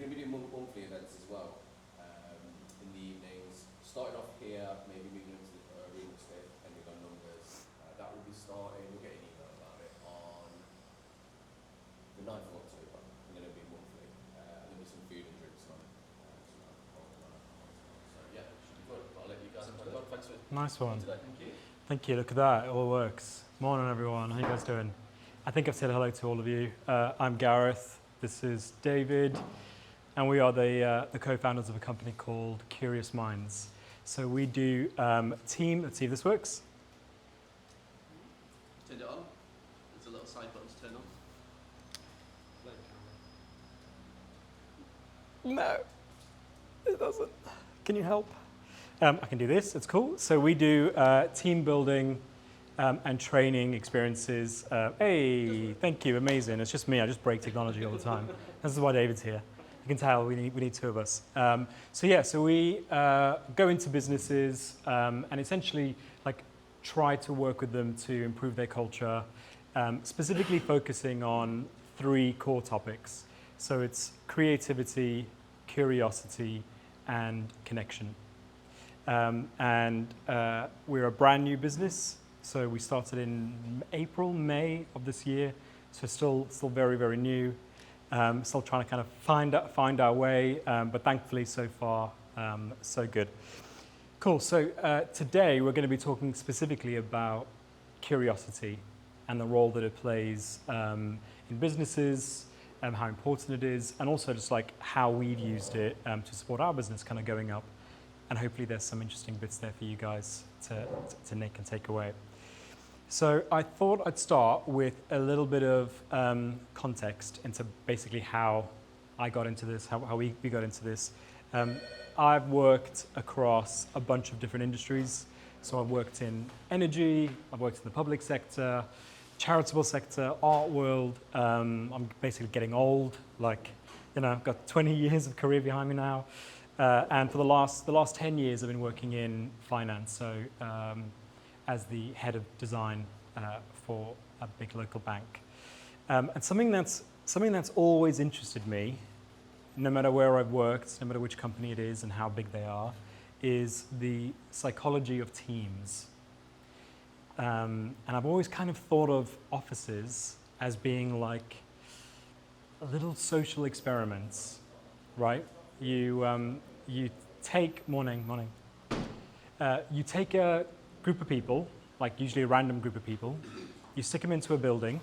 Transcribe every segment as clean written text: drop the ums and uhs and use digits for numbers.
going to be doing monthly events as well in the evenings. Starting off here, maybe moving into the real estate, depending on numbers. That will be starting, we'll get an email about it on the 9th of October, and then it'll be monthly. And there'll be some food and drinks on it. So yeah, should be good. I'll let you guys enjoy that. Thanks for Nice one. today. Thank you. Thank you. Look at that. It all works. Morning, everyone. How you guys doing? I think I've said hello to all of you. I'm Gareth. This is David. And we are the co-founders of a company called Curious Minds. So we do team, let's see if this works. Turn it on. There's a little side button to turn on. No, it doesn't. Can you help? I can do this, it's cool. So we do team building and training experiences. Hey, thank you, amazing. It's just me, I just break technology all the time. This is why David's here. You can tell we need two of us. So we go into businesses and essentially like try to work with them to improve their culture, specifically focusing on 3 core topics. So it's creativity, curiosity, and connection. We're a brand new business. So we started in May of this year. So still very, very new. Still trying to kind of find our way, but thankfully so far, so good. Cool, so today we're going to be talking specifically about curiosity and the role that it plays in businesses, how important it is, and also just like how we've used it to support our business kind of going up. And hopefully there's some interesting bits there for you guys to nick and take away. So I thought I'd start with a little bit of context into basically how I got into this, how we got into this. I've worked across a bunch of different industries. So I've worked in energy, I've worked in the public sector, charitable sector, art world. I'm basically getting old, I've got 20 years of career behind me now. And for the last 10 years, I've been working in finance. So as the head of design for a big local bank. And something that's always interested me, no matter where I've worked, no matter which company it is and how big they are, is the psychology of teams. And I've always kind of thought of offices as being like little social experiments, right? You take you take a group of people, like usually a random group of people, you stick them into a building,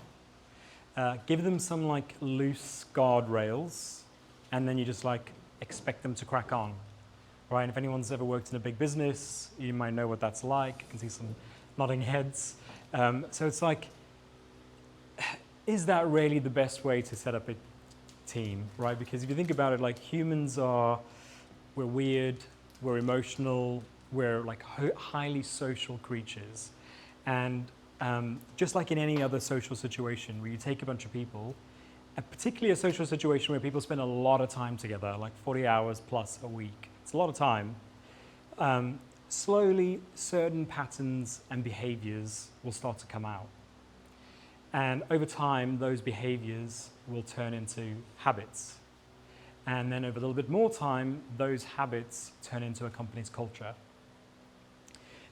give them some like loose guardrails, and then you just like expect them to crack on, right? And if anyone's ever worked in a big business, you might know what that's like. You can see some nodding heads. So it's like, is that really the best way to set up a team, right? Because if you think about it, like we're weird, we're emotional, we're like highly social creatures. And just like in any other social situation where you take a bunch of people, and particularly a social situation where people spend a lot of time together, like 40 hours plus a week, it's a lot of time, slowly certain patterns and behaviors will start to come out. And over time, those behaviors will turn into habits. And then over a little bit more time, those habits turn into a company's culture.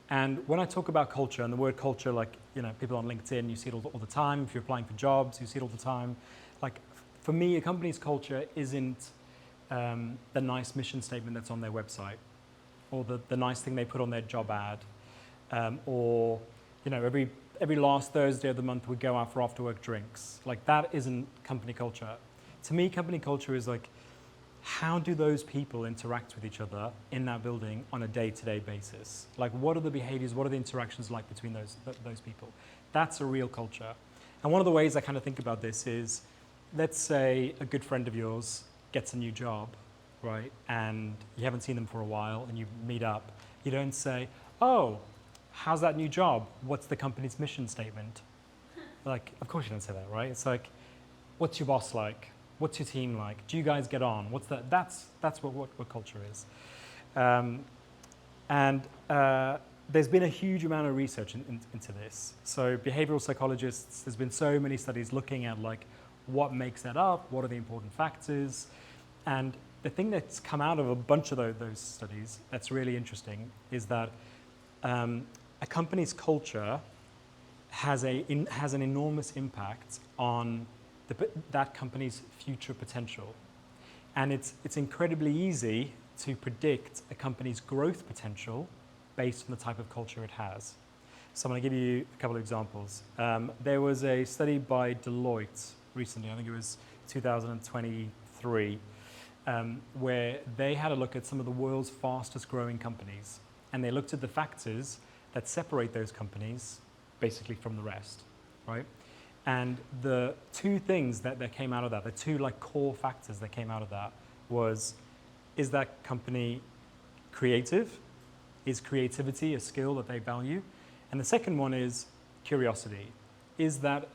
And when I talk about culture, and the word culture, like, people on LinkedIn, you see it all the time. If you're applying for jobs, you see it all the time. Like, for me, a company's culture isn't the nice mission statement that's on their website, or the nice thing they put on their job ad, or, every last Thursday of the month we go out for after-work drinks. Like, that isn't company culture. To me, company culture is like, how do those people interact with each other in that building on a day-to-day basis? Like, what are the behaviors, what are the interactions like between those people? That's a real culture. And one of the ways I kind of think about this is, let's say a good friend of yours gets a new job, right? And you haven't seen them for a while and you meet up. You don't say, oh, how's that new job? What's the company's mission statement? Like, of course you don't say that, right? It's like, what's your boss like? What's your team like? Do you guys get on? What's that? That's what culture is. There's been a huge amount of research into this. So behavioral psychologists, there's been so many studies looking at like what makes that up, what are the important factors. And the thing that's come out of a bunch of those studies that's really interesting is that a company's culture has an enormous impact on that company's future potential. And it's incredibly easy to predict a company's growth potential based on the type of culture it has. So I'm going to give you a couple of examples. There was a study by Deloitte recently, I think it was 2023, where they had a look at some of the world's fastest growing companies. And they looked at the factors that separate those companies basically from the rest, right? And the two things that came out of that, the two like core factors that came out of that was, is that company creative? Is creativity a skill that they value? And the second one is curiosity. Is that,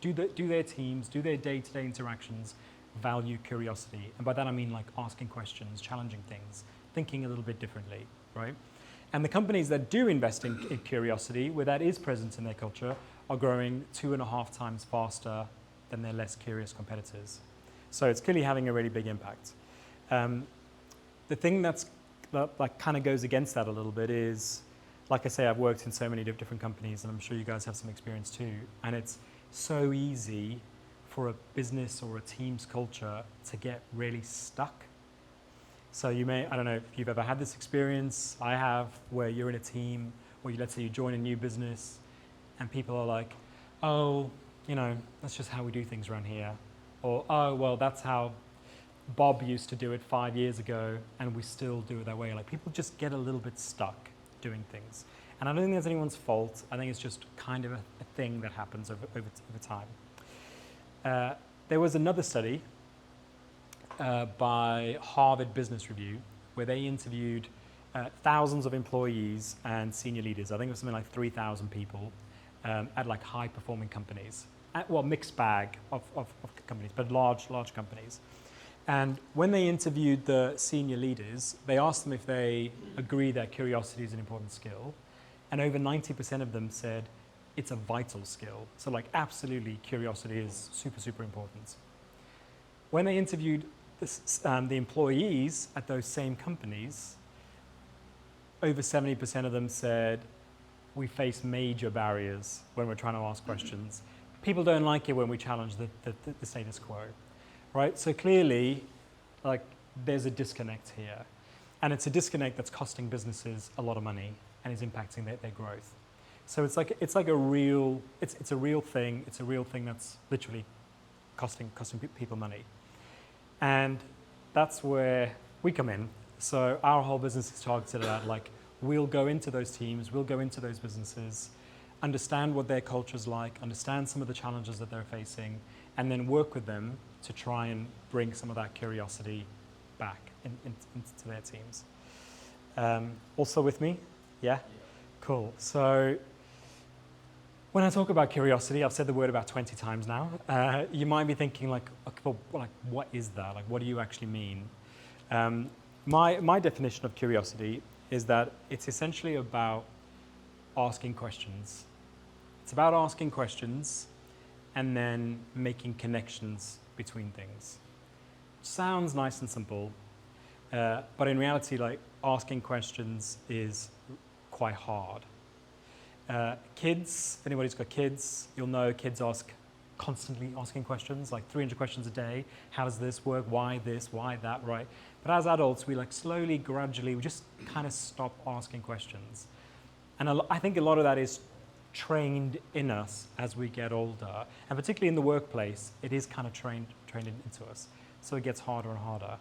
do their teams, do their day-to-day interactions value curiosity? And by that I mean like asking questions, challenging things, thinking a little bit differently, right? And the companies that do invest in curiosity, where that is present in their culture, are growing 2.5 times faster than their less curious competitors. So it's clearly having a really big impact. The thing that kind of goes against that a little bit is, like I say, I've worked in so many different companies, and I'm sure you guys have some experience too, and it's so easy for a business or a team's culture to get really stuck. So you may, I don't know if you've ever had this experience, I have, where you're in a team, or let's say you join a new business, and people are like, oh, you know, that's just how we do things around here. Or, oh, well, that's how Bob used to do it 5 years ago, and we still do it that way. Like, people just get a little bit stuck doing things. And I don't think that's anyone's fault. I think it's just kind of a thing that happens over time. There was another study by Harvard Business Review, where they interviewed thousands of employees and senior leaders. I think it was something like 3,000 people at like high-performing companies. Well, mixed bag of companies, but large companies. And when they interviewed the senior leaders, they asked them if they agree that curiosity is an important skill. And over 90% of them said it's a vital skill. So like absolutely curiosity is super, super important. When they interviewed the employees at those same companies, over 70% of them said we face major barriers when we're trying to ask questions. People don't like it when we challenge the status quo. Right? So clearly, like, there's a disconnect here. And it's a disconnect that's costing businesses a lot of money and is impacting their growth. So it's like a real, it's a real thing. It's a real thing that's literally costing people money. And that's where we come in. So our whole business is targeted at, like, we'll go into those teams, we'll go into those businesses, understand what their culture's like, understand some of the challenges that they're facing, and then work with them to try and bring some of that curiosity back into their teams. Also with me? Yeah? Cool. So when I talk about curiosity, I've said the word about 20 times now. You might be thinking like, what is that? Like, what do you actually mean? My definition of curiosity is that it's essentially about asking questions. It's about asking questions and then making connections between things. Sounds nice and simple, but in reality, like, asking questions is quite hard. Kids, if anybody's got kids, you'll know kids constantly asking questions, like 300 questions a day. How does this work? Why this? Why that? Right? But as adults, we like slowly, gradually, we just kind of stop asking questions. And I think a lot of that is trained in us as we get older, and particularly in the workplace, it is kind of trained into us. So it gets harder and harder.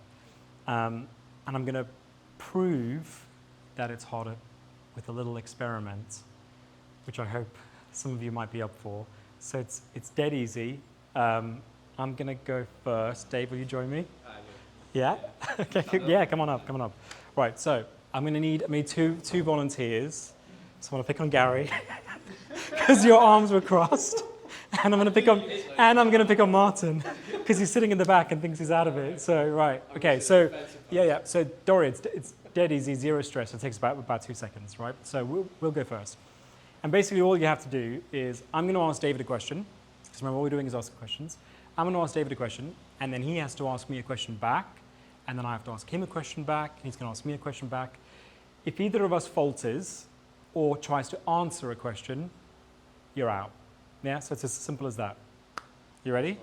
And I'm going to prove that it's harder with a little experiment, which I hope some of you might be up for. So it's dead easy. I'm going to go first. Dave, will you join me? Yeah? Okay. Yeah, come on up. Right, so I'm going to need two volunteers. So I'm going to pick on Gary because your arms were crossed, and I'm going to pick on Martin because he's sitting in the back and thinks he's out of it. So right, okay. So yeah. So Dorian, it's dead easy, zero stress. It takes about 2 seconds, right? So we'll go first. And basically, all you have to do is I'm going to ask David a question. Because remember, all we're doing is asking questions. I'm going to ask David a question, and then he has to ask me a question back, and then I have to ask him a question back, and he's going to ask me a question back. If either of us falters or tries to answer a question, you're out. Yeah, so it's as simple as that. You ready?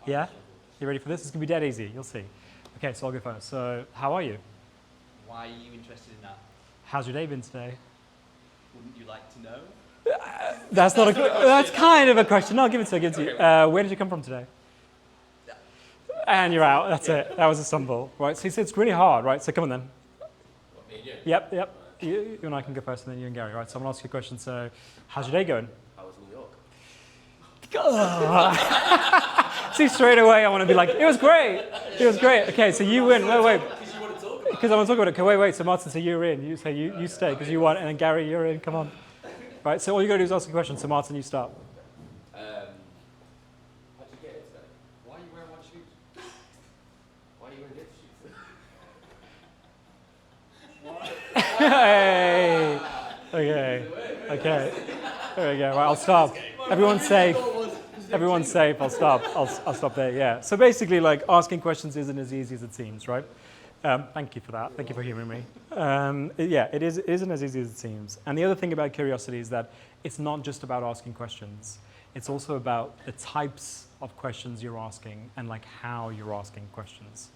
Yeah? You ready for this? It's going to be dead easy. You'll see. Okay, so I'll go first. So, how are you? Why are you interested in that? How's your day been today? Wouldn't you like to know? That's not a. That's kind of a question. No, I'll give it to you. Give it to you. Where did you come from today? And you're out. That's it. That was a stumble, right? So it's really hard, right? So come on then. What, me and you? Yep. You and I can go first, and then you and Gary, right? So I'm gonna ask you a question. So, how's your day going? How was New York? See, straight away I want to be like, it was great. It was great. Okay, so you win. Wait. Because you want to talk about Because I want to talk about it. Okay, wait. So Martin, so you're in. You say you stay because you won, and then Gary, you're in. Come on. Right. So all you got to do is ask a question. So Martin, you start. how'd you get it today? Why are you wearing white shoes? Why are you wearing different shoes? Hey. Okay. There we go. Right. I'll stop. Everyone's safe. Everyone's safe. I'll stop. I'll stop there. Yeah. So basically, like asking questions isn't as easy as it seems, right? Thank you for that. Thank you for humoring me. It isn't as easy as it seems. And the other thing about curiosity is that it's not just about asking questions. It's also about the types of questions you're asking and like how you're asking questions,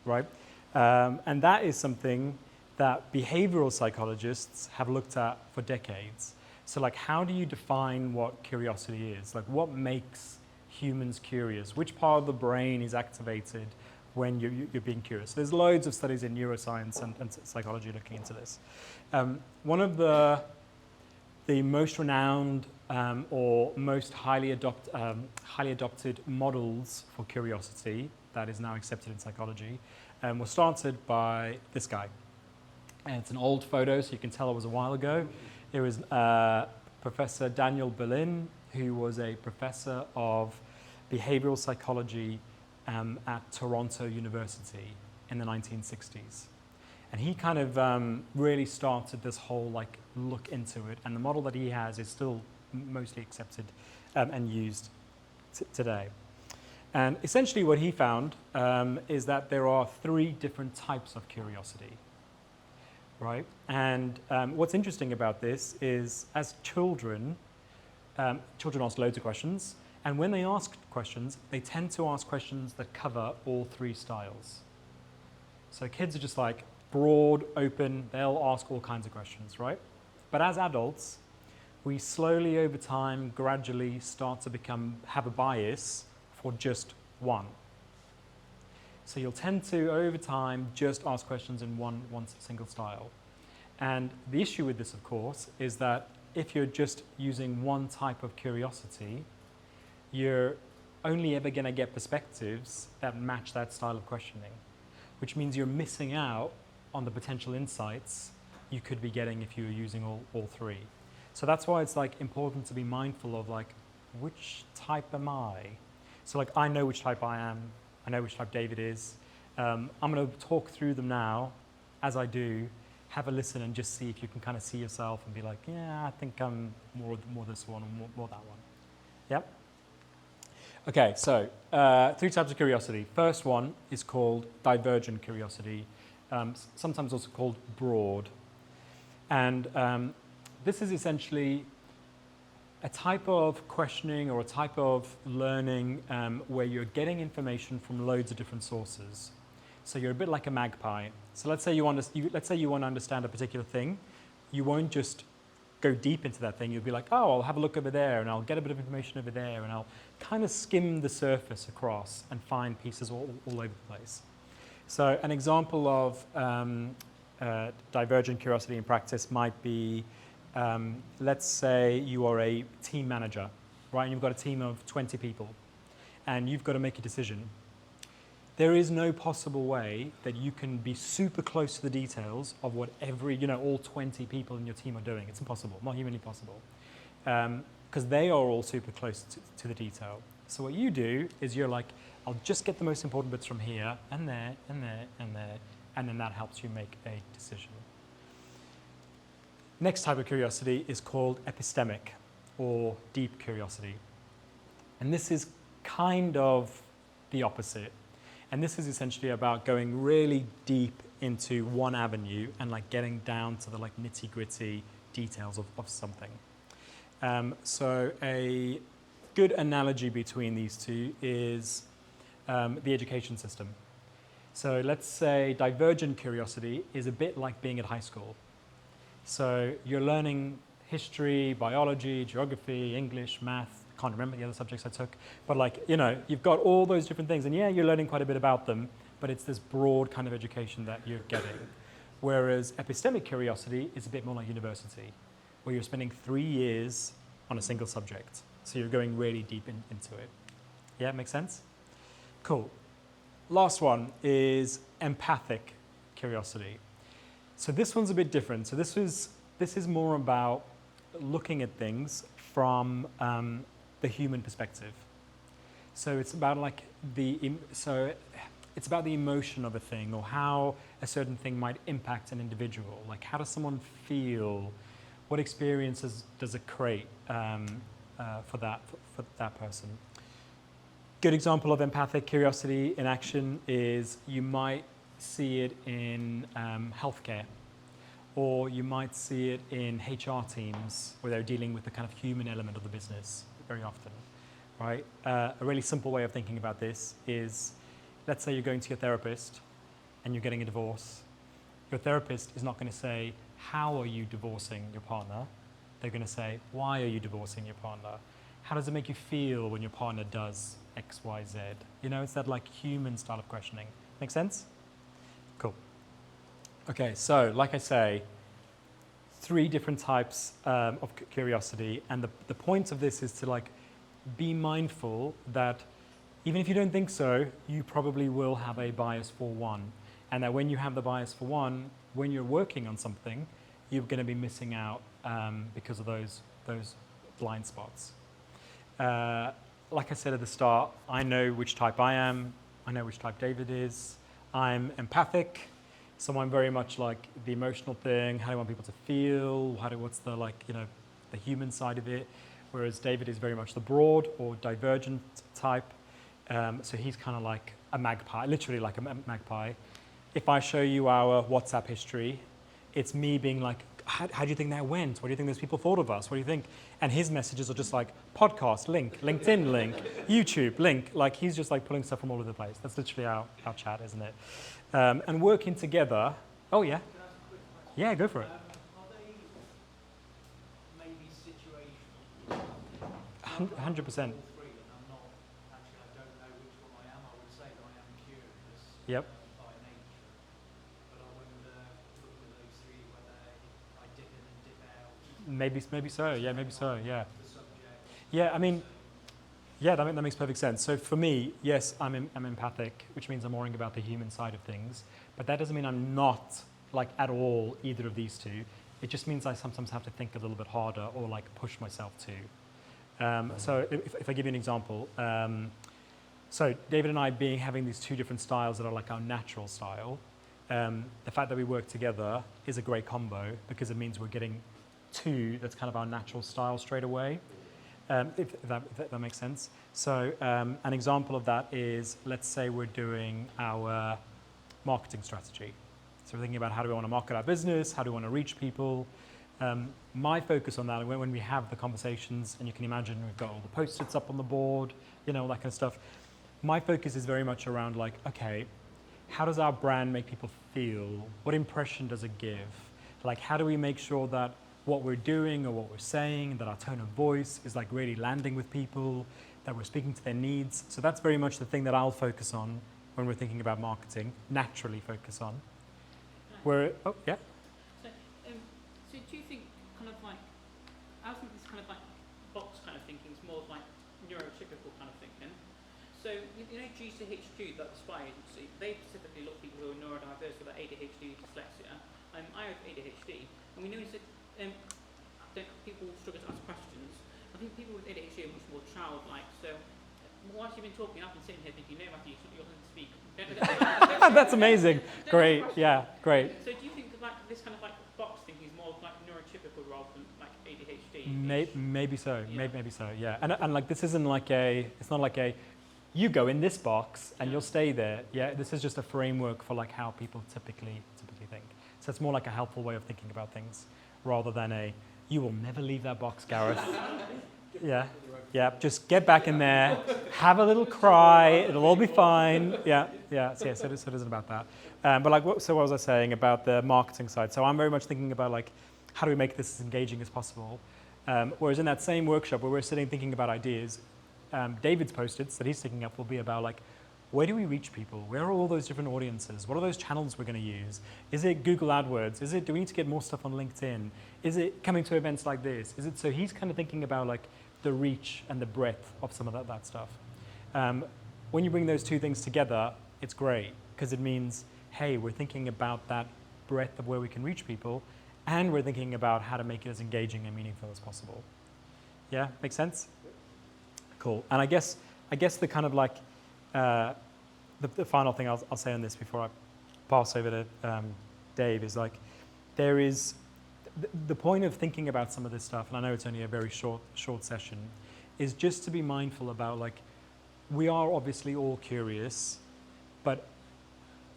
right? And that is something that behavioral psychologists have looked at for decades. So like, how do you define what curiosity is? Like, what makes humans curious? Which part of the brain is activated when you're being curious? There's loads of studies in neuroscience and psychology looking into this. One of the most renowned or most highly adopted models for curiosity that is now accepted in psychology was started by this guy. And it's an old photo, so you can tell it was a while ago. It was Professor Daniel Berlin, who was a professor of behavioral psychology at Toronto University in the 1960s. And he kind of really started this whole like look into it. And the model that he has is still mostly accepted and used today. And essentially what he found is that there are 3 different types of curiosity. Right? And what's interesting about this is as children ask loads of questions, and when they ask questions, they tend to ask questions that cover all 3 styles. So kids are just like broad, open, they'll ask all kinds of questions, right? But as adults, we slowly over time, gradually start to have a bias for just one. So you'll tend to, over time, just ask questions in one single style. And the issue with this, of course, is that if you're just using one type of curiosity, you're only ever going to get perspectives that match that style of questioning, which means you're missing out on the potential insights you could be getting if you were using all 3. So that's why it's like important to be mindful of like, which type am I? So like, I know which type I am. I know which type David is. I'm going to talk through them now. As I do, have a listen and just see if you can kind of see yourself and be like, yeah, I think I'm more this one or more that one. Yep. Okay, so 3 types of curiosity. First one is called divergent curiosity, sometimes also called broad. And this is essentially a type of questioning or a type of learning where you're getting information from loads of different sources. So you're a bit like a magpie. So let's say you want to understand a particular thing. You won't just go deep into that thing. You'll be like, oh, I'll have a look over there, and I'll get a bit of information over there, and I'll kind of skim the surface across and find pieces all over the place. So an example of divergent curiosity in practice might be, let's say you are a team manager, right? And you've got a team of 20 people, and you've got to make a decision. There is no possible way that you can be super close to the details of what all 20 people in your team are doing. It's impossible, not humanly possible, because they are all super close to the detail. So what you do is you're like, I'll just get the most important bits from here and there and there and there, and then that helps you make a decision. Next type of curiosity is called epistemic, or deep curiosity. And this is kind of the opposite. And this is essentially about going really deep into one avenue and like getting down to the like nitty gritty details of something. So a good analogy between these two is the education system. So let's say divergent curiosity is a bit like being at high school. So you're learning history, biology, geography, English, math. Can't remember the other subjects I took, but like, you know, you've got all those different things, and yeah, you're learning quite a bit about them, but it's this broad kind of education that you're getting. Whereas epistemic curiosity is a bit more like university, where you're spending 3 years on a single subject. So you're going really deep into it. Yeah, makes sense? Cool. Last one is empathic curiosity. So this one's a bit different. So this is more about looking at things from the human perspective. So it's about like it's about the emotion of a thing, or how a certain thing might impact an individual. Like, how does someone feel? What experiences does it create for that person? Good example of empathic curiosity in action is you might see it in healthcare, or you might see it in HR teams where they're dealing with the kind of human element of the business very often, right? A really simple way of thinking about this is, let's say you're going to your therapist and you're getting a divorce. Your therapist is not going to say, how are you divorcing your partner? They're going to say, why are you divorcing your partner? How does it make you feel when your partner does X, Y, Z? You know, it's that like human style of questioning. Make sense? Cool. Okay, so like I say, 3 different types of curiosity, and the point of this is to like be mindful that even if you don't think so, you probably will have a bias for one, and that when you have the bias for one, when you're working on something, you're going to be missing out because of those blind spots. Like I said at the start, I know which type I am. I know which type David is. I'm empathic, so I'm very much like the emotional thing. How do I want people to feel? What's the like, you know, the human side of it? Whereas David is very much the broad or divergent type. So he's kind of like a magpie, literally like a magpie. If I show you our WhatsApp history, it's me being like, how do you think that went? What do you think those people thought of us? What do you think? And his messages are just like podcast, link, LinkedIn link, YouTube link. Like he's just like pulling stuff from all over the place. That's literally our chat, isn't it? And working together. Oh yeah. Can I ask a quick question? Yeah, go for it. Are they maybe situational? 100%. All three, and I'm not actually. I don't know which one I am. I would say that I am curious. Yep. By nature, but I wonder, looking at those 3, whether I dip in and dip out. Maybe so. Yeah, maybe so. Yeah. The subject. Yeah, I mean, yeah, that makes perfect sense. So for me, yes, I'm empathic, which means I'm worrying about the human side of things. But that doesn't mean I'm not, like, at all either of these two. It just means I sometimes have to think a little bit harder or, like, push myself to. So if I give you an example, so David and I having these 2 different styles that are, like, our natural style, the fact that we work together is a great combo because it means we're getting 2 that's kind of our natural style straight away. If that makes sense. So an example of that is, let's say we're doing our marketing strategy. So we're thinking about how do we want to market our business, how do we want to reach people. My focus on that, when we have the conversations, and you can imagine we've got all the Post-its up on the board, you know, all that kind of stuff. My focus is very much around like, okay, how does our brand make people feel? What impression does it give? Like, how do we make sure that what we're doing or what we're saying, that our tone of voice is like really landing with people, that we're speaking to their needs. So that's very much the thing that I'll focus on when we're thinking about marketing, naturally focus on. Oh, yeah? So do you think kind of like, I think this kind of like box kind of thinking is more like neurotypical kind of thinking. So, you know, GCHQ, that spy agency, they specifically look at people who are neurodiverse with like ADHD, dyslexia. I have ADHD, and we know that people struggle to ask questions. I think people with ADHD are much more childlike. So, whilst you've been talking, I've been sitting here thinking, no, Matthew, you're going to speak. That's amazing. Great. Yeah, great. So, do you think that like this kind of like box thinking is more like neurotypical rather than like ADHD? Maybe so. Yeah. Maybe so. Yeah. And like this isn't like it's not like a you go in this box and you'll stay there. Yeah, this is just a framework for like how people typically think. So it's more like a helpful way of thinking about things rather than a, you will never leave that box, Gareth. Yeah, just get back in there, have a little cry, it'll all be fine. So it isn't about that. But like, so what was I saying about the marketing side? So I'm very much thinking about like, how do we make this as engaging as possible? Whereas in that same workshop where we're sitting thinking about ideas, David's post-its that he's sticking up will be about like, where do we reach people? Where are all those different audiences? What are those channels we're going to use? Is it Google AdWords? Do we need to get more stuff on LinkedIn? Is it coming to events like this? So he's kind of thinking about like the reach and the breadth of some of that stuff. When you bring those two things together, it's great because it means, hey, we're thinking about that breadth of where we can reach people, and we're thinking about how to make it as engaging and meaningful as possible. Yeah, make sense? Cool. And I guess the kind of like the final thing I'll say on this before I pass over to Dave is like, there is the point of thinking about some of this stuff, and I know it's only a very short session, is just to be mindful about like, we are obviously all curious, but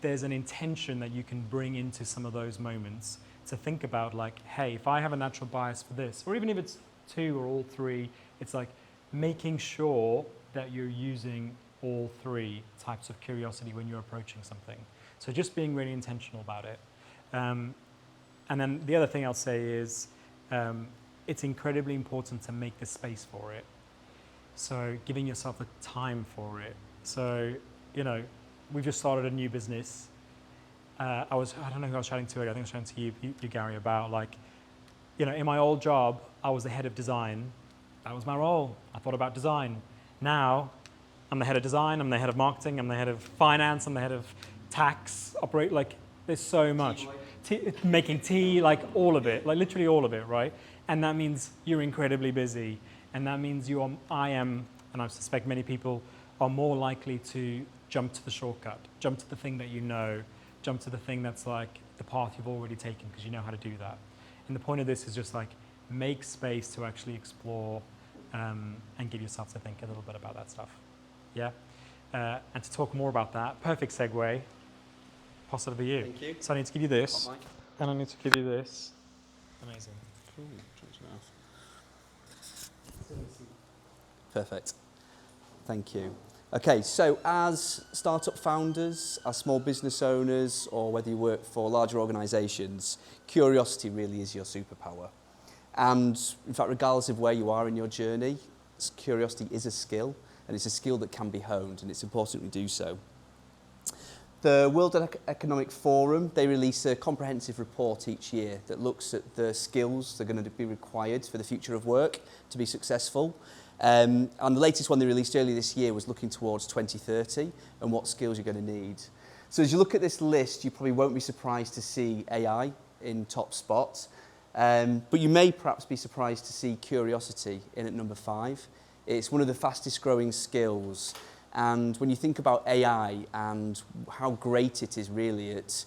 there's an intention that you can bring into some of those moments to think about like, hey, if I have a natural bias for this, or even if it's 2 or all 3, it's like making sure that you're using all 3 types of curiosity when you're approaching something. So just being really intentional about it. And then the other thing I'll say is it's incredibly important to make the space for it. So giving yourself the time for it. So, you know, we've just started a new business. I don't know who I was chatting to earlier. I think I was chatting to you, Gary, about like, you know, in my old job, I was the head of design. That was my role. I thought about design. Now, I'm the head of design, I'm the head of marketing, I'm the head of finance, I'm the head of tax, like, there's so much. Making tea, like all of it, like literally all of it, right? And that means you're incredibly busy. And that means I am, and I suspect many people are more likely to jump to the shortcut, jump to the thing that you know, jump to the thing that's like the path you've already taken because you know how to do that. And the point of this is just like, make space to actually explore and give yourself to think a little bit about that stuff. Yeah? And to talk more about that, perfect segue, pass it over to you. Thank you. So I need to give you this, Hot mic. and I need to give you this. Amazing. Cool. Perfect. Thank you. Okay, so as startup founders, as small business owners, or whether you work for larger organisations, curiosity really is your superpower. And in fact, regardless of where you are in your journey, curiosity is a skill, and it's a skill that can be honed, and it's important we do so. The World Economic Forum, they release a comprehensive report each year that looks at the skills that are going to be required for the future of work to be successful. And the latest one they released earlier this year was looking towards 2030 and what skills you're going to need. So as you look at this list, you probably won't be surprised to see AI in top spots, but you may perhaps be surprised to see curiosity in at number 5. It's one of the fastest growing skills. And when you think about AI and how great it is really at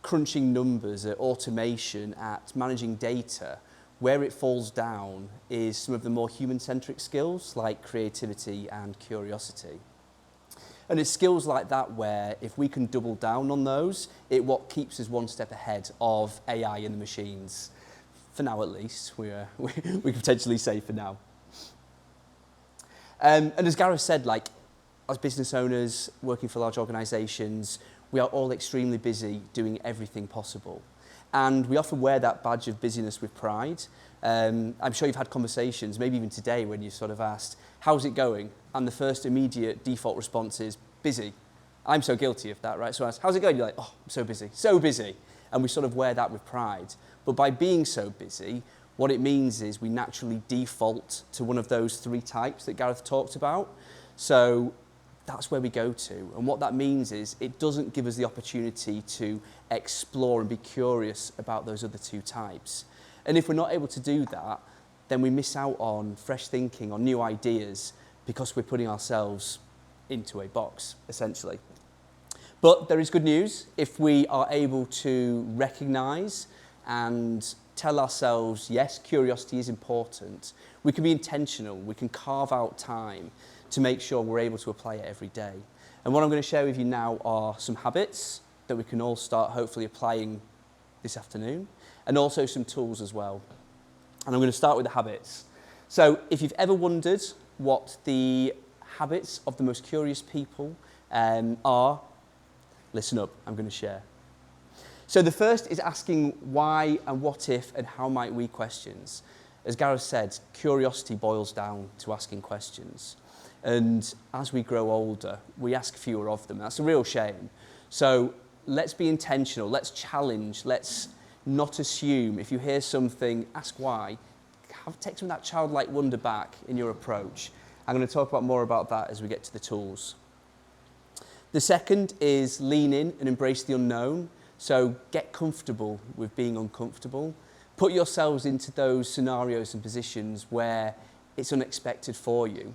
crunching numbers, at automation, at managing data, where it falls down is some of the more human-centric skills like creativity and curiosity. And it's skills like that where if we can double down on those, it's what keeps us one step ahead of AI and the machines. For now at least, we can potentially say for now. And as Gareth said, like, as business owners working for large organisations, we are all extremely busy doing everything possible. And we often wear that badge of busyness with pride. I'm sure you've had conversations, maybe even today, when you sort of asked, how's it going? And the first immediate default response is, busy. I'm so guilty of that, right? So I ask, how's it going? You're like, oh, I'm so busy, so busy. And we sort of wear that with pride. But by being so busy, what it means is we naturally default to one of those 3 types that Gareth talked about. So that's where we go to. And what that means is it doesn't give us the opportunity to explore and be curious about those other 2 types. And if we're not able to do that, then we miss out on fresh thinking, on new ideas, because we're putting ourselves into a box, essentially. But there is good news. If we are able to recognise and tell ourselves, yes, curiosity is important. We can be intentional. We can carve out time to make sure we're able to apply it every day. And what I'm going to share with you now are some habits that we can all start hopefully applying this afternoon, and also some tools as well. And I'm going to start with the habits. So if you've ever wondered what the habits of the most curious people are, listen up, I'm going to share. So the first is asking why and what if and how might we questions. As Gareth said, curiosity boils down to asking questions. And as we grow older, we ask fewer of them. That's a real shame. So let's be intentional, let's challenge, let's not assume. If you hear something, ask why. Take some of that childlike wonder back in your approach. I'm going to talk more about that as we get to the tools. The second is lean in and embrace the unknown. So get comfortable with being uncomfortable. Put yourselves into those scenarios and positions where it's unexpected for you.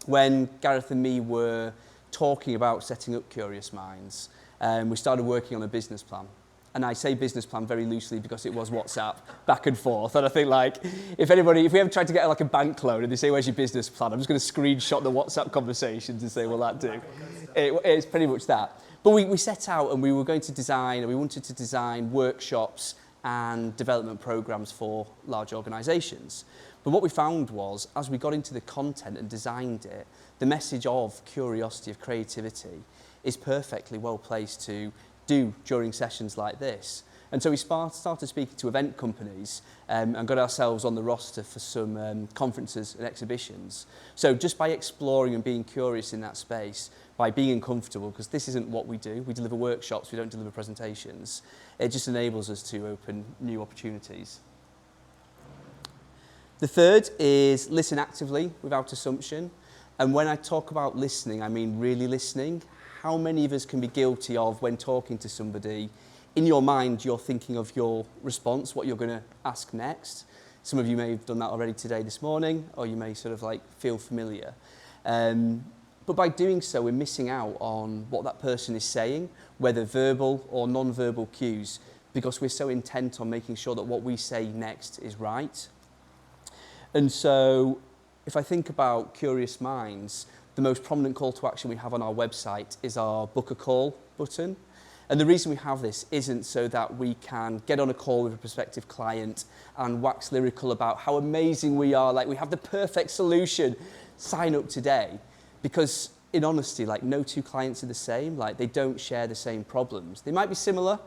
When Gareth and me were talking about setting up Curious Minds, we started working on a business plan. And I say business plan very loosely because it was WhatsApp back and forth. And I think like, if we ever tried to get like a bank loan and they say, where's your business plan? I'm just going to screenshot the WhatsApp conversations and say, will that do? It's pretty much that. But we set out and we were going to design, and we wanted to design workshops and development programs for large organisations. But what we found was, as we got into the content and designed it, the message of curiosity, of creativity, is perfectly well placed to do during sessions like this. And so we started speaking to event companies and got ourselves on the roster for some conferences and exhibitions. So just by exploring and being curious in that space, by being uncomfortable, because this isn't what we do, we deliver workshops, we don't deliver presentations, it just enables us to open new opportunities. The third is listen actively without assumption. And when I talk about listening, I mean really listening. How many of us can be guilty of, when talking to somebody, in your mind you're thinking of your response, what you're going to ask next. Some of you may have done that already today, this morning, or you may sort of like feel familiar. But by doing so, we're missing out on what that person is saying, whether verbal or non-verbal cues, because we're so intent on making sure that what we say next is right. And so if I think about Curious Minds, the most prominent call to action we have on our website is our book a call button. And the reason we have this isn't so that we can get on a call with a prospective client and wax lyrical about how amazing we are, like we have the perfect solution, sign up today. Because in honesty, like no two clients are the same, like they don't share the same problems. They might be similar,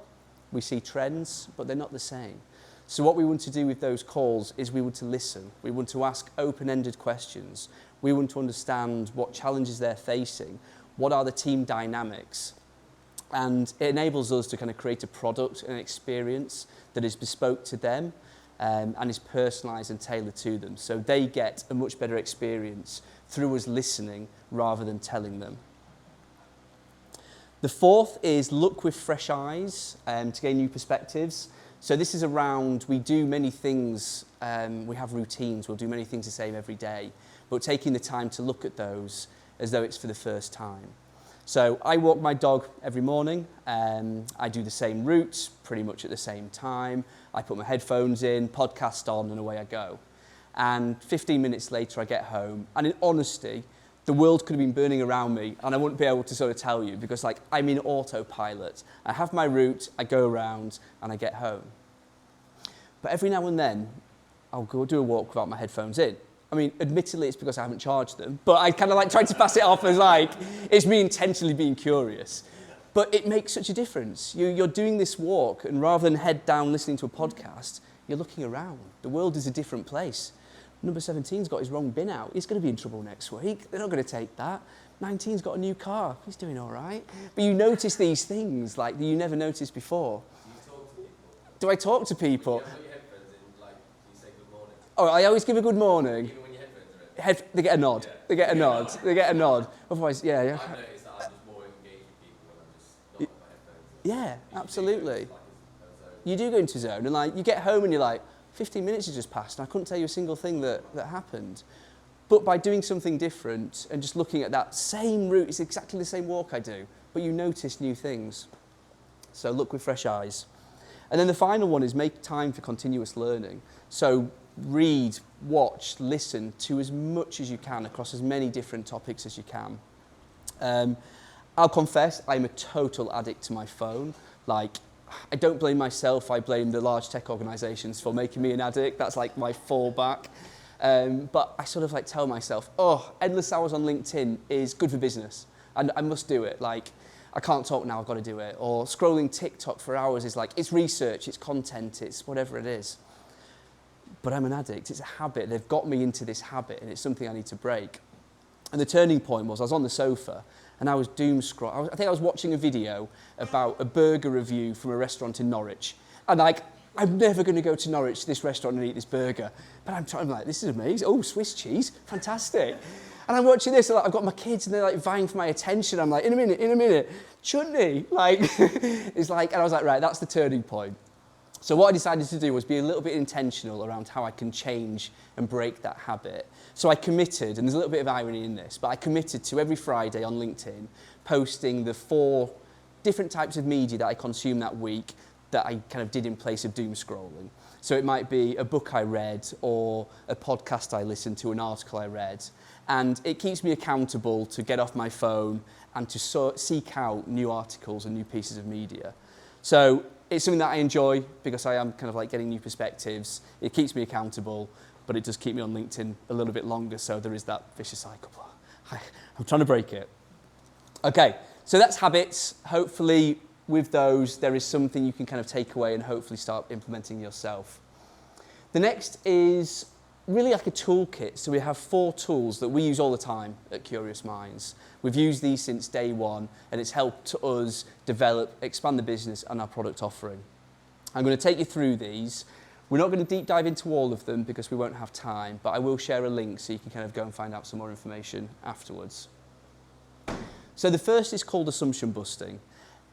we see trends, but they're not the same. So what we want to do with those calls is we want to listen. We want to ask open-ended questions. We want to understand what challenges they're facing, what are the team dynamics. And it enables us to kind of create a product and an experience that is bespoke to them and is personalised and tailored to them. So they get a much better experience through us listening rather than telling them. The fourth is look with fresh eyes to gain new perspectives. So this is around, we do many things, we have routines, we'll do many things the same every day, but taking the time to look at those as though it's for the first time. So I walk my dog every morning, I do the same route pretty much at the same time, I put my headphones in, podcast on, and away I go. And 15 minutes later I get home, and in honesty, the world could have been burning around me and I wouldn't be able to sort of tell you because like I'm in autopilot. I have my route, I go around and I get home. But every now and then I'll go do a walk without my headphones in. I mean, admittedly it's because I haven't charged them, but I kind of like try to pass it off as like, it's me intentionally being curious. But it makes such a difference. You're doing this walk and rather than head down listening to a podcast, you're looking around. The world is a different place. Number 17's got his wrong bin out. He's going to be in trouble next week. They're not going to take that. 19's got a new car. He's doing all right. But you notice these things like that you never noticed before. Do you talk to people? Do I talk to people? Yeah, put your headphones in, like, you say good morning. Oh, I always give a good morning. Even when your headphones are in. They get a nod. Yeah. They get a nod. They get a nod. Otherwise, yeah. I've noticed that I'm just more engaged with people when I'm just not with my headphones. Yeah, absolutely. It's like a zone. You do go into zone and like you get home and you're like, 15 minutes has just passed and I couldn't tell you a single thing that happened. But by doing something different and just looking at that same route, it's exactly the same walk I do, but you notice new things. So look with fresh eyes. And then the final one is make time for continuous learning. So read, watch, listen to as much as you can across as many different topics as you can. I'll confess, I'm a total addict to my phone. Like, I don't blame myself, I blame the large tech organisations for making me an addict. That's like my fallback. But I sort of like tell myself, oh, endless hours on LinkedIn is good for business. And I must do it. Like, I can't talk now, I've got to do it. Or scrolling TikTok for hours is like, it's research, it's content, it's whatever it is. But I'm an addict, it's a habit. They've got me into this habit and it's something I need to break. And the turning point was I was on the sofa and I was doom scroll. I think I was watching a video about a burger review from a restaurant in Norwich. And like, I'm never going to go to Norwich, this restaurant, and eat this burger. But I'm like, this is amazing. Oh, Swiss cheese, fantastic. And I'm watching this, and like, I've got my kids, and they're like vying for my attention. I'm like, in a minute, chutney. Like, it's like, and I was like, right, that's the turning point. So what I decided to do was be a little bit intentional around how I can change and break that habit. So I committed, and there's a little bit of irony in this, but I committed to every Friday on LinkedIn posting the 4 different types of media that I consumed that week that I kind of did in place of doom scrolling. So it might be a book I read or a podcast I listened to, an article I read. And it keeps me accountable to get off my phone and to seek out new articles and new pieces of media. So it's something that I enjoy because I am kind of like getting new perspectives. It keeps me accountable, but it does keep me on LinkedIn a little bit longer, so there is that vicious cycle. I'm trying to break it. Okay, so that's habits. Hopefully with those, there is something you can kind of take away and hopefully start implementing yourself. The next is really like a toolkit. So we have 4 tools that we use all the time at Curious Minds. We've used these since day one, and it's helped us develop, expand the business and our product offering. I'm going to take you through these. We're not going to deep dive into all of them because we won't have time, but I will share a link so you can kind of go and find out some more information afterwards. So the first is called assumption busting.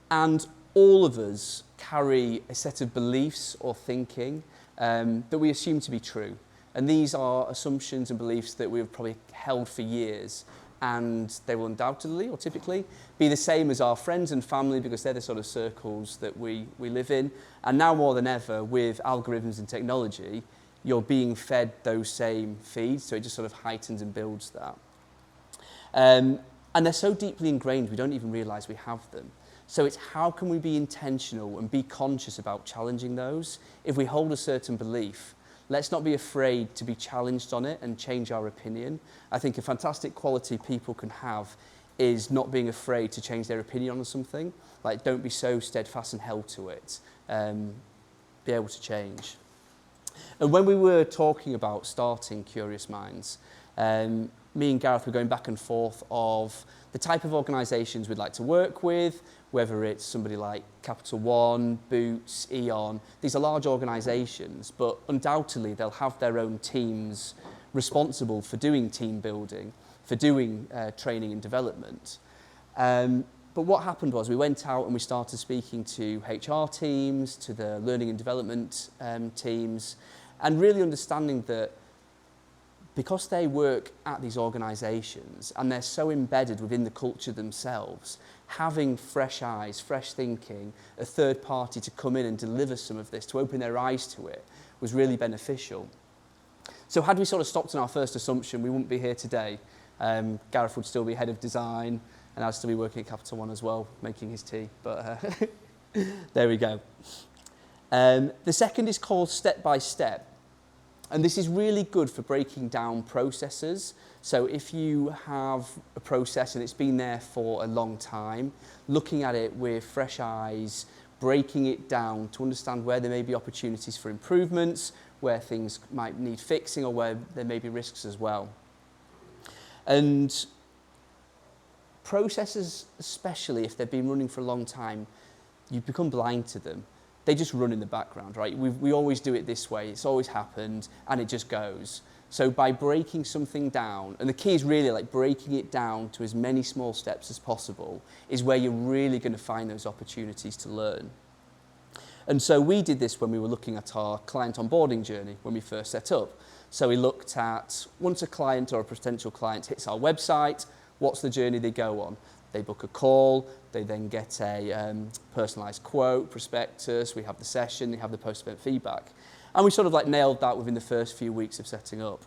And all of us carry a set of beliefs or thinking that we assume to be true. And these are assumptions and beliefs that we've probably held for years. And they will undoubtedly, or typically, be the same as our friends and family because they're the sort of circles that we live in. And now more than ever, with algorithms and technology, you're being fed those same feeds, so it just sort of heightens and builds that. And they're so deeply ingrained, we don't even realise we have them. So it's how can we be intentional and be conscious about challenging those? If we hold a certain belief, let's not be afraid to be challenged on it and change our opinion. I think a fantastic quality people can have is not being afraid to change their opinion on something. Like, don't be so steadfast and held to it. Be able to change. And when we were talking about starting Curious Minds, me and Gareth were going back and forth of the type of organisations we'd like to work with, whether it's somebody like Capital One, Boots, Eon. These are large organisations, but undoubtedly they'll have their own teams responsible for doing team building, for doing training and development. But what happened was we went out and we started speaking to HR teams, to the learning and development teams, and really understanding that because they work at these organisations and they're so embedded within the culture themselves, having fresh eyes, fresh thinking, a third party to come in and deliver some of this, to open their eyes to it, was really beneficial. So had we sort of stopped on our first assumption, we wouldn't be here today. Gareth would still be head of design, and I'd still be working at Capital One as well, making his tea. But there we go. The second is called Step by Step. And this is really good for breaking down processes. So if you have a process and it's been there for a long time, looking at it with fresh eyes, breaking it down to understand where there may be opportunities for improvements, where things might need fixing, or where there may be risks as well. And processes, especially if they've been running for a long time, you become blind to them. They just run in the background, right? We always do it this way, it's always happened, and it just goes. So by breaking something down, and the key is really like breaking it down to as many small steps as possible, is where you're really going to find those opportunities to learn. And so we did this when we were looking at our client onboarding journey when we first set up. So we looked at, once a client or a potential client hits our website, what's the journey they go on? They book a call, they then get a personalised quote, prospectus, we have the session, they have the post-event feedback. And we sort of like nailed that within the first few weeks of setting up.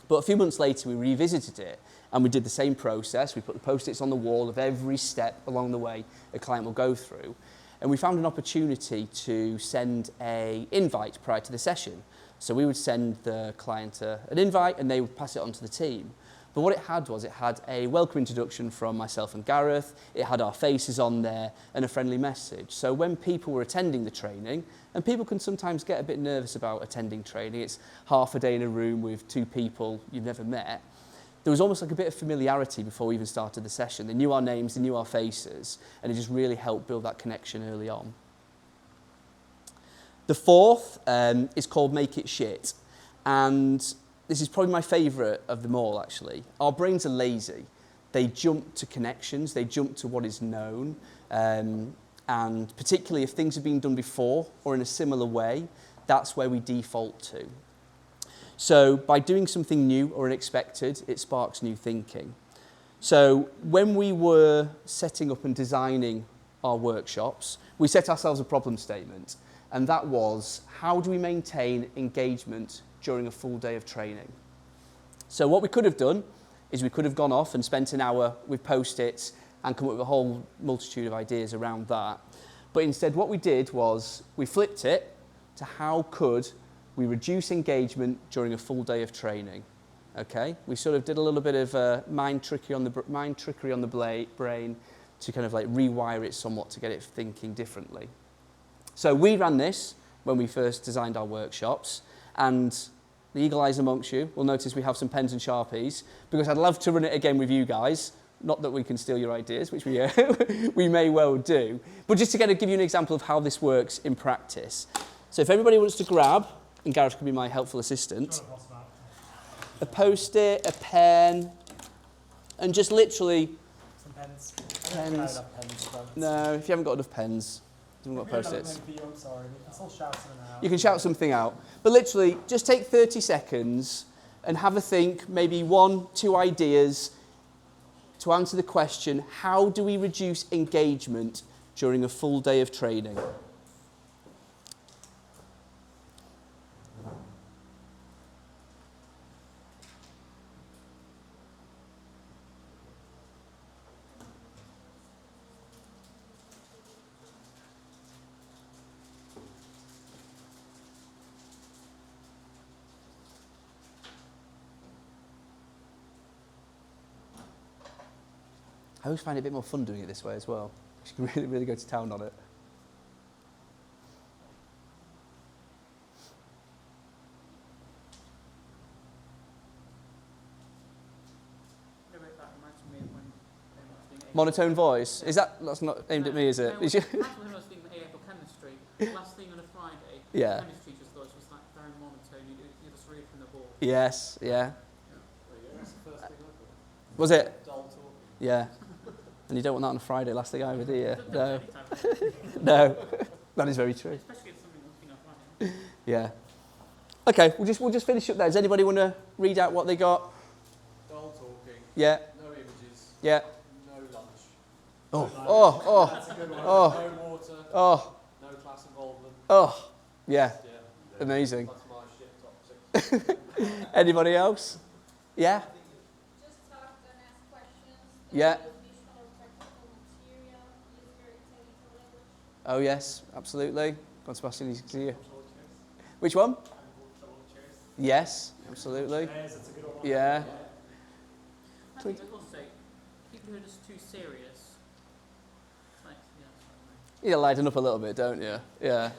But a few months later, we revisited it and we did the same process. We put the post-its on the wall of every step along the way a client will go through. And we found an opportunity to send an invite prior to the session. So we would send the client an invite and they would pass it on to the team. But what it had a welcome introduction from myself and Gareth, it had our faces on there and a friendly message. So when people were attending the training, and people can sometimes get a bit nervous about attending training, it's half a day in a room with 2 people you've never met, there was almost like a bit of familiarity before we even started the session. They knew our names, they knew our faces, and it just really helped build that connection early on. The fourth is called Make It Shit, and this is probably my favourite of them all, actually. Our brains are lazy. They jump to connections, they jump to what is known, and particularly if things have been done before or in a similar way, that's where we default to. So by doing something new or unexpected, it sparks new thinking. So when we were setting up and designing our workshops, we set ourselves a problem statement, and that was, how do we maintain engagement during a full day of training? So what we could have done is we could have gone off and spent an hour with post-its and come up with a whole multitude of ideas around that. But instead what we did was we flipped it to how could we reduce engagement during a full day of training. Okay, we sort of did a little bit of mind trickery on the brain to kind of like rewire it somewhat to get it thinking differently. So we ran this when we first designed our workshops, and the eagle eyes amongst you will notice we have some pens and Sharpies, because I'd love to run it again with you guys. Not that we can steal your ideas, which we, we may well do, but just to kind of give you an example of how this works in practice. So if everybody wants to grab, and Gareth can be my helpful assistant, a post-it, a pen, and just literally... Some pens. Pens. No, if you haven't got enough pens, you haven't got post-its. I'm sorry, we can still shout something out. You can shout something out. But literally, just take 30 seconds and have a think, maybe 1, 2 ideas to answer the question, how do we reduce engagement during a full day of training? I always find it a bit more fun doing it this way as well. You can really go to town on it. Monotone voice. That's not aimed at me, is it? When I was doing AFL chemistry, last thing on a Friday, Yeah. the chemistry teacher's voice was like very monotone. You just read from the board. Yes, yeah. That's the first thing I thought. Was it? Dull talking. Yeah. And you don't want that on a Friday, last thing either, do you? Doesn't No. matter any time. No. That is very true. Especially if something Friday. Yeah. Okay, we'll just finish up there. Does anybody want to read out what they got? Dull talking, Yeah. no images, Yeah. no lunch, Oh. That's a good one. Oh. no water, Oh. no class involvement. Oh. Yeah. Yeah, Amazing. that's my shit top 6. Anybody else? Yeah. Just talk and ask questions. Yeah. Use visual or practical material. Use very technical language. Oh yes, absolutely. Go on, Sebastian, you can see you. Which one? Yes, absolutely. That's a good one. Yeah. I think I'd also say, people who are just too serious. Like, yeah, You lighten up a little bit, don't you? Yeah.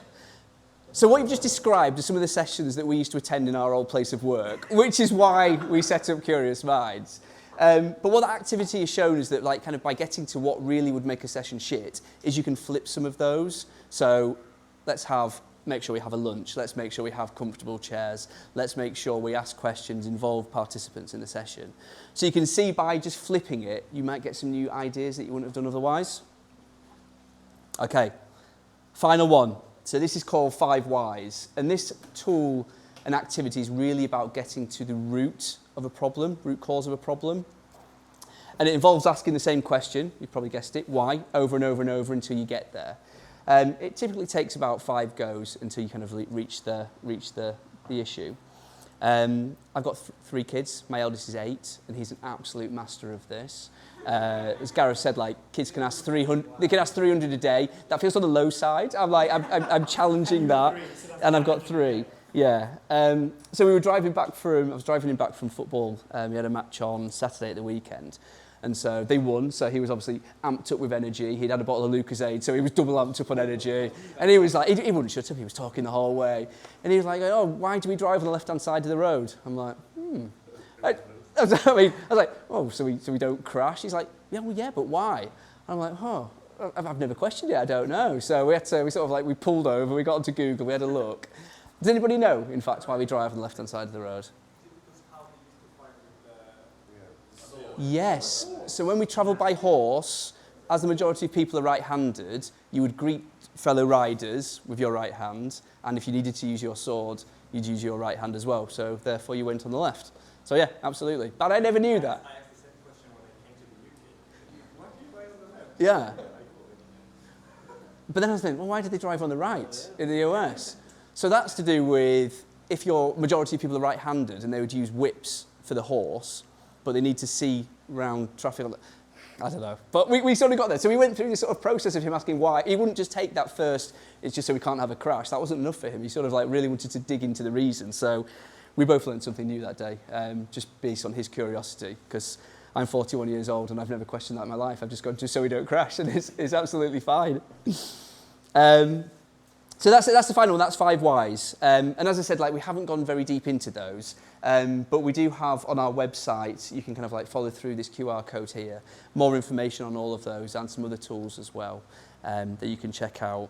So what you've just described are some of the sessions that we used to attend in our old place of work, which is why we set up Curious Minds. But what that activity has shown is that, like, kind of by getting to what really would make a session shit, is you can flip some of those. So let's make sure we have a lunch. Let's make sure we have comfortable chairs. Let's make sure we ask questions, involve participants in the session. So you can see by just flipping it, you might get some new ideas that you wouldn't have done otherwise. Okay, final one. So this is called 5 Whys. And this tool and activity is really about getting to the root of a problem, root cause of a problem. And it involves asking the same question, you've probably guessed it, why, over and over and over until you get there. It typically takes about 5 goes until you kind of reach the issue. I've got 3 kids. My eldest is 8, and he's an absolute master of this. As Gareth said, like, kids can ask 300. They can ask 300 a day. That feels on the low side. I'm challenging that, and I've got 3. Yeah. So we were driving back from. I was driving him back from football. We had a match on Saturday at the weekend. And so they won, so he was obviously amped up with energy. He'd had a bottle of Lucozade, so he was double amped up on energy. And he was like, he wouldn't shut up, he was talking the whole way. And he was like, oh, why do we drive on the left-hand side of the road? I'm like, I was like, oh, so we don't crash? He's like, yeah, well, yeah, but why? I'm like, oh, I've never questioned it, I don't know. So we pulled over, we got onto Google, we had a look. Does anybody know, in fact, why we drive on the left-hand side of the road? Yes. So when we travel by horse, as the majority of people are right-handed, you would greet fellow riders with your right hand, and if you needed to use your sword, you'd use your right hand as well. So therefore you went on the left. So yeah, absolutely. But I never knew that. I asked the same question when I came to the UK. Why do you drive on the left? Yeah. But then I was thinking, well, why did they drive on the right in the US? So that's to do with if your majority of people are right-handed and they would use whips for the horse, but they need to see round traffic. I don't know. But we sort of got there. So we went through this sort of process of him asking why. He wouldn't just take that first, it's just so we can't have a crash. That wasn't enough for him. He sort of like really wanted to dig into the reason. So we both learned something new that day, just based on his curiosity, because I'm 41 years old and I've never questioned that in my life. I've just gone just so we don't crash, and it's absolutely fine. So that's the final one, that's 5 whys. And as I said, like, we haven't gone very deep into those, but we do have on our website, you can kind of like follow through this QR code here, more information on all of those and some other tools as well that you can check out.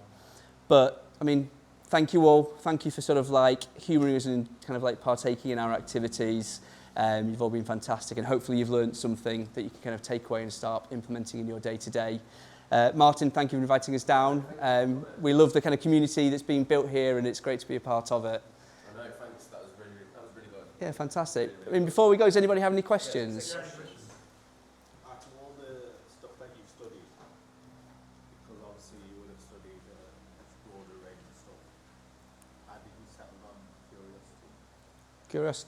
But, I mean, thank you all. Thank you for sort of like humouring us and kind of like partaking in our activities. You've all been fantastic, and hopefully you've learned something that you can kind of take away and start implementing in your day-to-day. Martin, thank you for inviting us down. We love the kind of community that's being built here, and it's great to be a part of it. I know, thanks. That was really good. Yeah, fantastic. I mean, before we go, does anybody have any questions? Out of all the stuff that you've studied, because obviously you would have studied a broader range of stuff, how did you settle on curiosity? Curiosity.